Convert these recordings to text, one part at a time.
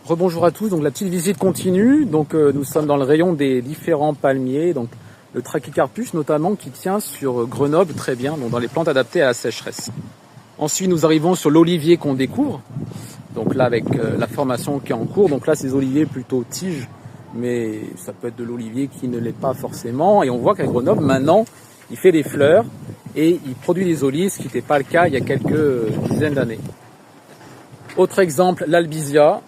Rebonjour à tous, donc la petite visite continue. Donc nous sommes dans le rayon des différents palmiers, donc le Trachycarpus notamment qui tient sur Grenoble très bien, donc dans les plantes adaptées à la sécheresse. Ensuite nous arrivons sur l'olivier qu'on découvre, donc là avec la formation qui est en cours. Donc là c'est des oliviers plutôt tiges, mais ça peut être de l'olivier qui ne l'est pas forcément. Et on voit qu'à Grenoble maintenant il fait des fleurs et il produit des olives, ce qui n'était pas le cas il y a quelques dizaines d'années. Autre exemple, l'albizia.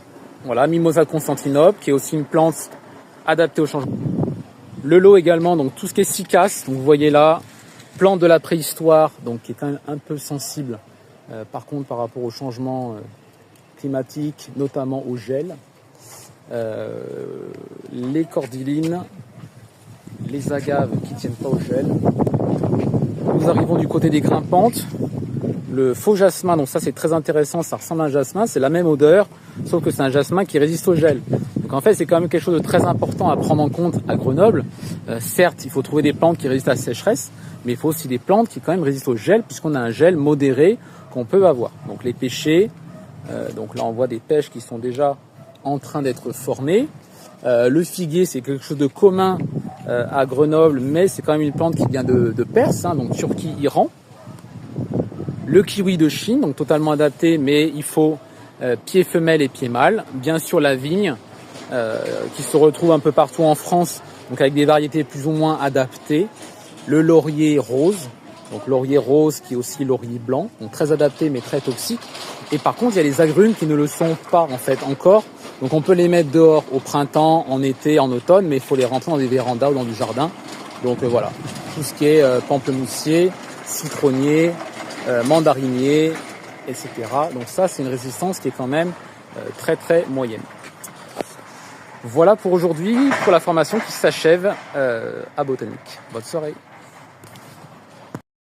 Voilà, Mimosa Constantinople, qui est aussi une plante adaptée au changement. Le lot également, donc tout ce qui est cycas, donc vous voyez là, plante de la préhistoire, donc qui est un peu sensible, par contre par rapport au changement climatique, notamment au gel. Les cordylines, les agaves qui ne tiennent pas au gel. Nous arrivons du côté des grimpantes. Le faux jasmin, donc ça c'est très intéressant, ça ressemble à un jasmin, c'est la même odeur, sauf que c'est un jasmin qui résiste au gel. Donc en fait c'est quand même quelque chose de très important à prendre en compte à Grenoble. Certes, il faut trouver des plantes qui résistent à la sécheresse, mais il faut aussi des plantes qui quand même résistent au gel, puisqu'on a un gel modéré qu'on peut avoir. Donc les pêchers, donc là on voit des pêches qui sont déjà en train d'être formées. Le figuier c'est quelque chose de commun à Grenoble, mais c'est quand même une plante qui vient de Perse, donc Turquie, Iran. Le kiwi de Chine, donc totalement adapté, mais il faut pied femelle et pied mâle. Bien sûr la vigne, qui se retrouve un peu partout en France, donc avec des variétés plus ou moins adaptées. Le laurier rose, donc laurier rose qui est aussi laurier blanc, donc très adapté mais très toxique. Et par contre il y a les agrumes qui ne le sont pas en fait encore. Donc on peut les mettre dehors au printemps, en été, en automne, mais il faut les rentrer dans des vérandas ou dans du jardin. Donc voilà, tout ce qui est pamplemoussier, citronnier, mandarinier, etc. Donc ça, c'est une résistance qui est quand même très très moyenne. Voilà pour aujourd'hui, pour la formation qui s'achève à Botanique. Bonne soirée.